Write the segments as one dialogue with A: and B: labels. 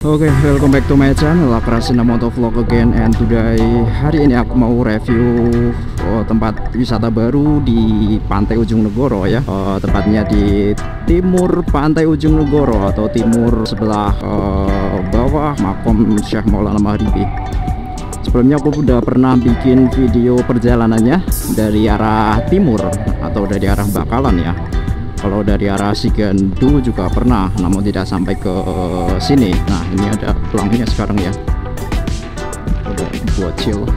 A: Oke, welcome back to my channel, Akrasina Motovlog again. And today, hari ini aku mau review tempat wisata baru di Pantai Ujung Negoro ya. Tepatnya di timur Pantai Ujung Negoro atau timur sebelah bawah Makom Syekh Maulana Maghribi. Sebelumnya aku udah pernah bikin video perjalanannya dari arah timur atau dari arah Bakalan ya. Kalau dari arah Sigandu juga pernah, namun tidak sampai ke sini. Nah, ini ada pelangnya sekarang ya. Udah bocil.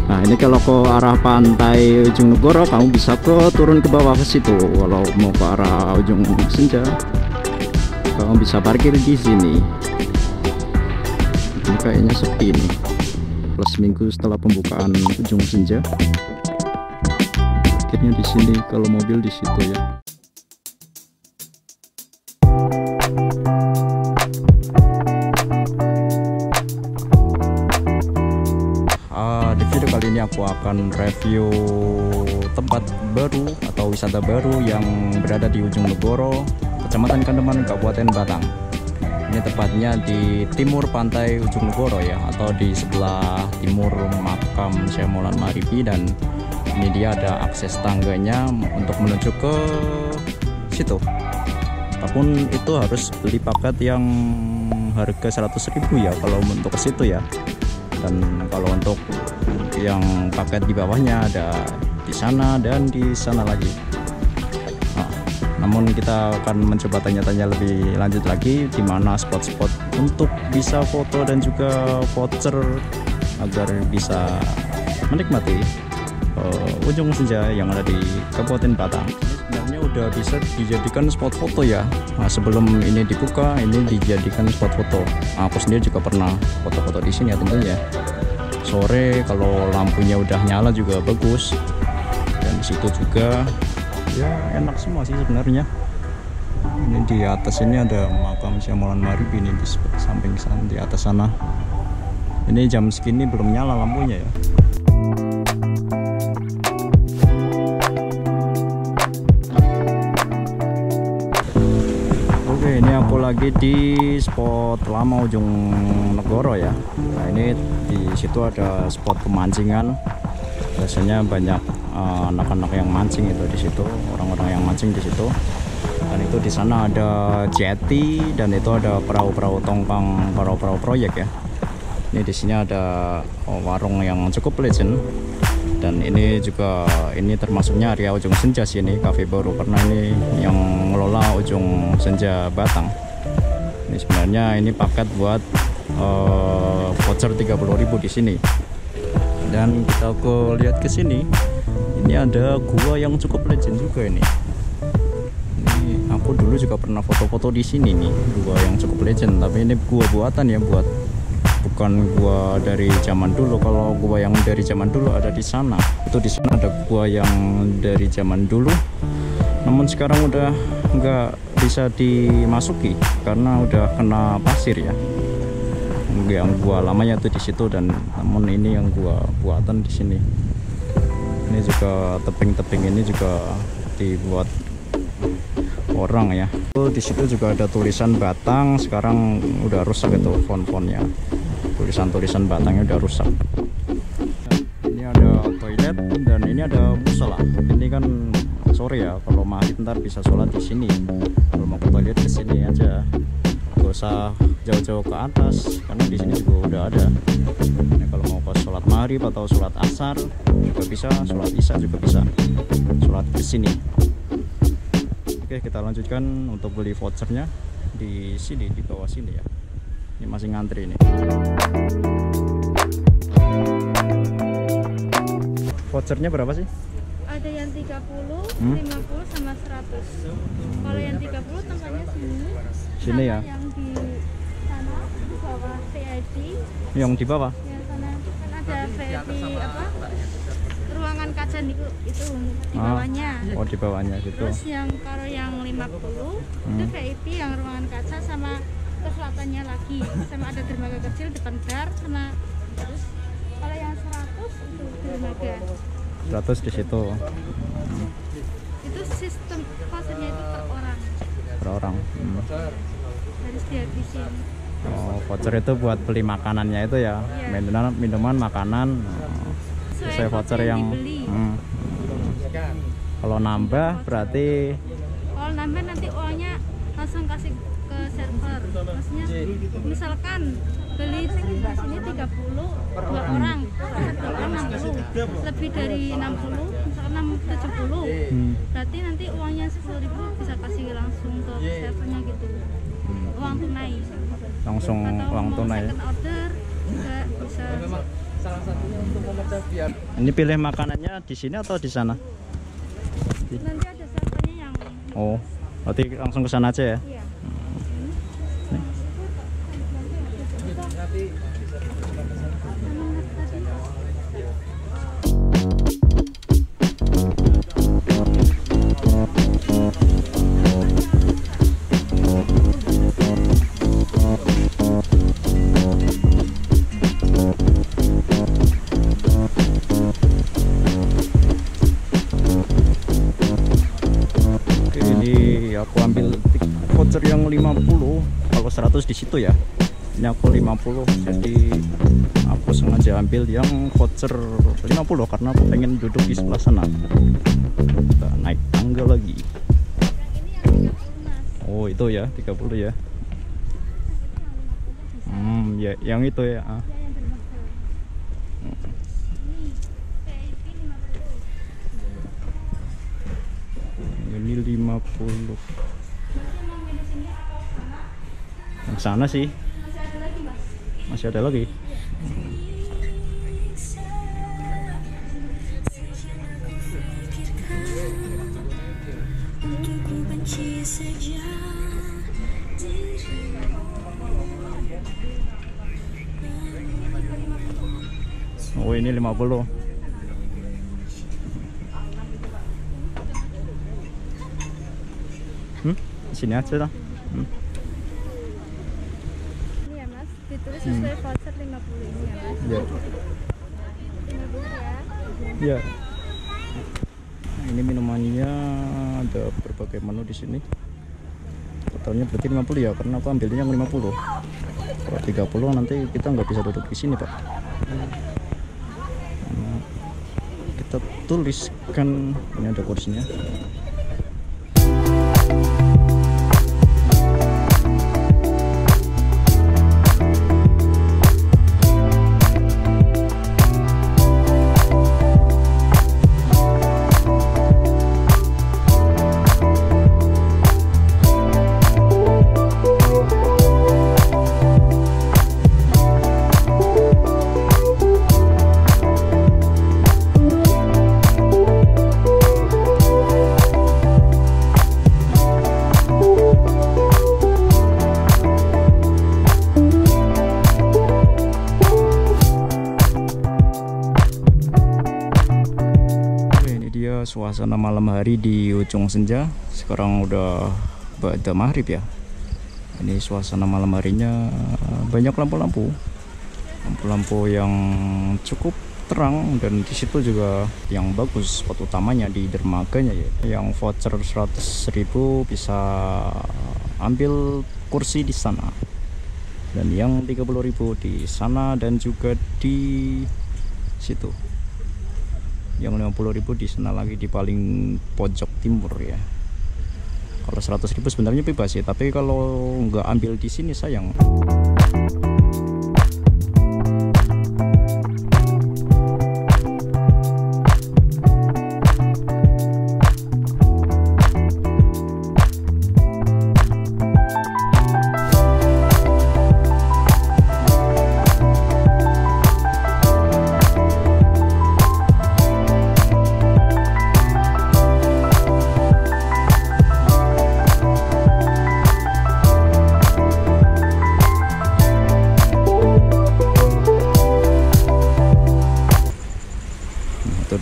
A: Nah, ini kalau ke arah Pantai Ujung Negoro, kamu bisa turun ke bawah ke situ. Kalau mau ke arah Ujung Senja, kamu bisa parkir di sini. Ini kayaknya sepi nih. Plus minggu setelah pembukaan Ujung Senja. Akhirnya di sini, kalau mobil di situ ya. Di video kali ini aku akan review tempat baru atau wisata baru yang berada di Ujung Negoro, Kecamatan Kandeman, Kabupaten Batang. Ini tepatnya di timur Pantai Ujung Negoro ya, atau di sebelah timur makam Syekh Maulana Maghribi, dan ini dia ada akses tangganya untuk menuju ke situ. Apapun itu harus beli paket yang harga 100.000 ya kalau untuk ke situ ya. Dan kalau untuk yang paket di bawahnya ada di sana dan di sana lagi. Nah, namun kita akan mencoba tanya-tanya lebih lanjut lagi di mana spot-spot untuk bisa foto dan juga voucher agar bisa menikmati Ujung Senja yang ada di Kabupaten Batang. Ini sebenarnya udah bisa dijadikan spot foto ya. Nah, sebelum ini dibuka, ini dijadikan spot foto. Nah, aku sendiri juga pernah foto-foto di sini ya tentunya. Sore kalau lampunya udah nyala juga bagus. Dan di situ juga ya enak semua sih sebenarnya. Ini di atas ini ada makam Syekh Maulana Maghribi, ini di samping sana, di atas sana. Ini jam segini belum nyala lampunya ya. Oke, ini aku lagi di spot lama Ujung Negoro ya. Nah, ini di situ ada spot pemancingan. Biasanya banyak anak-anak yang mancing itu di situ, orang-orang yang mancing di situ. Dan itu di sana ada jetty dan itu ada perahu-perahu tongkang, perahu-perahu proyek ya. Ini di sini ada warung yang cukup legend. Dan ini juga, ini termasuknya area Ujung Senja sih, ini cafe baru karena ini yang mengelola Ujung Senja Batang. Ini sebenarnya ini paket buat voucher 30.000 di sini. Dan kita lihat ke sini, ini ada gua yang cukup legend juga ini. Ini aku dulu juga pernah foto-foto di sini nih, gua yang cukup legend, tapi ini gua buatan ya, bukan gua dari zaman dulu. Kalau gua yang dari zaman dulu ada di sana. Itu di sana ada gua yang dari zaman dulu. Namun sekarang udah nggak bisa dimasuki karena udah kena pasir ya. Yang gua lamanya tuh di situ, dan namun ini yang gua buatan di sini. Ini juga tebing-tebing ini juga dibuat orang ya. Di situ juga ada tulisan Batang, sekarang udah rusak itu font-fontnya. Tulisan-tulisan Batangnya udah rusak. Ini ada toilet dan ini ada musola. Ini kan sore ya, kalau maghrib ntar bisa sholat di sini. Kalau mau ke toilet ke sini aja, gak usah jauh-jauh ke atas karena di sini juga udah ada. Nah, kalau mau pas sholat maghrib atau sholat asar juga bisa, sholat isya juga bisa, sholat di sini. Oke, kita lanjutkan untuk beli vouchernya di sini, di bawah sini ya. Ini masih ngantri nih. Vouchernya berapa sih?
B: Ada yang 30, 50 sama 100. Kalau yang 30 tempatnya sini.
A: Sini ya.
B: Yang di sana di bawah VIP.
A: Yang di bawah?
B: Yang sana kan ada VIP apa? Ruangan kaca itu di bawahnya.
A: Oh, di bawahnya gitu.
B: Terus yang kalau yang 50 itu VIP yang ruangan kaca sama ke selatannya lagi, sama ada dermaga kecil depan bar sama. Terus kalau yang 100 itu dermaga.
A: 100 di situ.
B: Itu sistem pasarnya itu per orang.
A: Per orang.
B: Harus dihabisin.
A: voucher itu buat beli makanannya itu ya.
B: Iya.
A: Minuman, makanan. Sesuai voucher yang
B: dibeli.
A: Kalau nambah berarti
B: Kalau nambah nanti uangnya langsung kasih ke server. Maksudnya misalkan beli di sini 30 dua orang, dua orang 60, lebih dari 60 misalkan 70, berarti nanti uangnya 10.000 bisa kasih langsung ke servernya gitu, uang tunai.
A: langsung
B: Atau
A: uang
B: mau
A: tunai.
B: second order juga bisa.
A: Ini pilih makanannya di sini atau di sana?
B: Nanti ada servernya yang
A: Oh, berarti langsung ke sana aja ya.
B: iya.
A: Oke, ini aku ambil voucher yang 50, kalau 100 di situ ya. Ini aku 50, jadi aku sengaja ambil yang voucher 50 karena aku pengen duduk di sebelah sana. Kita naik tangga lagi.
B: Yang ini yang 30 mas.
A: Oh, itu ya 30 ya. Ya yang itu ya.
B: Ya, yang bermaksud. Ini VIP 50.
A: Ini 50.
B: Masih mau minum sini atau sana?
A: Yang sana sih
B: Masih ada lagi mas.
A: masih ada lagi. Oh, ini 50. Sini aja lah.
B: Ini ya mas, ditulis sesuai voucher 50 ini ya mas.
A: Ya.
B: 50 ya.
A: Ya. Ini minumannya ada berbagai menu di sini. Totalnya berarti 50 ya, karena aku ambilnya yang 50. Kalau 30 nanti kita nggak bisa duduk di sini, Pak. Karena kita tuliskan ini ada kursinya. Suasana malam hari di Ujung Senja. Sekarang udah ba'da maghrib ya. Ini suasana malam harinya banyak lampu-lampu yang cukup terang, dan di situ juga yang bagus spot utamanya di dermaganya ya. Yang voucher 100.000 bisa ambil kursi di sana, dan yang 30.000 di sana dan juga di situ. Yang 50.000 di sana lagi di paling pojok timur ya. Kalau 100.000 sebenarnya bebas ya, tapi kalau nggak ambil di sini sayang.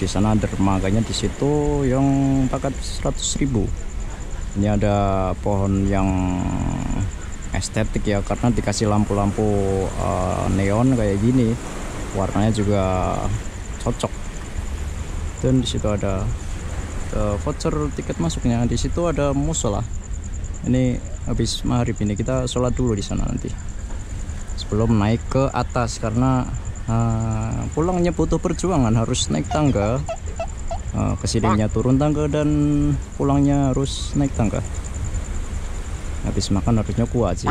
A: Di sana dermaganya di situ yang paket 100.000. Ini ada pohon yang estetik ya, karena dikasih lampu-lampu neon kayak gini, warnanya juga cocok. Dan di situ ada voucher tiket masuknya. Di situ ada musola. Ini habis maghrib ini kita sholat dulu di sana nanti. sebelum naik ke atas, karena pulangnya butuh perjuangan, harus naik tangga, kesininya turun tangga, dan pulangnya harus naik tangga. Habis makan harusnya kuat sih.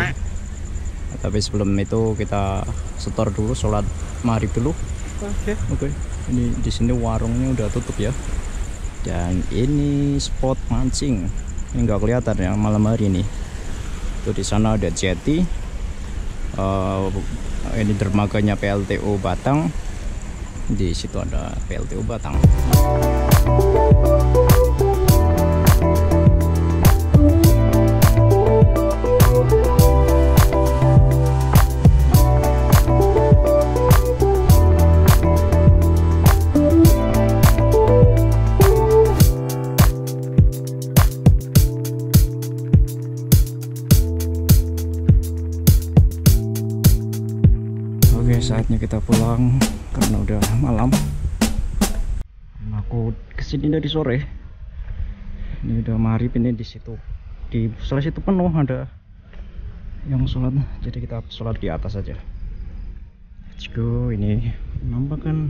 A: Tapi sebelum itu kita setor dulu, sholat maghrib dulu. Oke. Ini di sini warungnya udah tutup ya. Dan ini spot mancing. Ini nggak kelihatan ya malam hari ini. Tuh di sana ada jetty. Ini dermaganya PLTU Batang. Di situ ada PLTU Batang. Oke, saatnya kita pulang karena udah malam. Aku kesini dari sore. Ini udah maghrib, ini di situ, di sebelah situ penuh ada yang sholat. Jadi kita sholat di atas aja. Let's go. Ini penampakan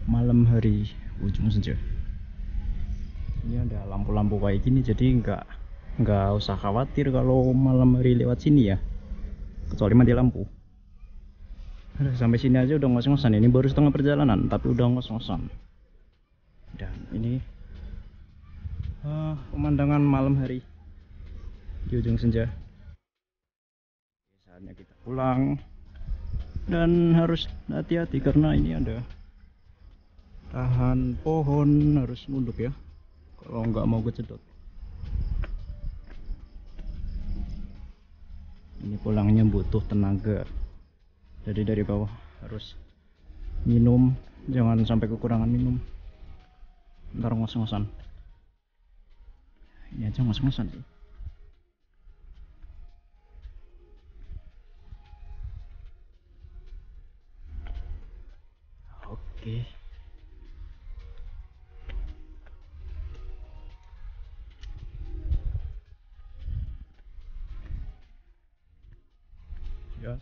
A: malam hari ujung senja. Ini ada lampu-lampu kayak gini, jadi nggak usah khawatir kalau malam hari lewat sini ya, kecuali mati lampu. Sampai sini aja udah ngos-ngosan. Ini baru setengah perjalanan tapi udah ngos-ngosan. Dan ini pemandangan malam hari di ujung senja. Saatnya kita pulang, dan harus hati-hati karena ini ada tahan pohon, harus nunduk ya kalau nggak mau kecedot. Ini pulangnya butuh tenaga. Jadi dari bawah harus minum, jangan sampai kekurangan minum, ntar ngos-ngosan. Ini aja ngos-ngosan sih. Oke. Ya.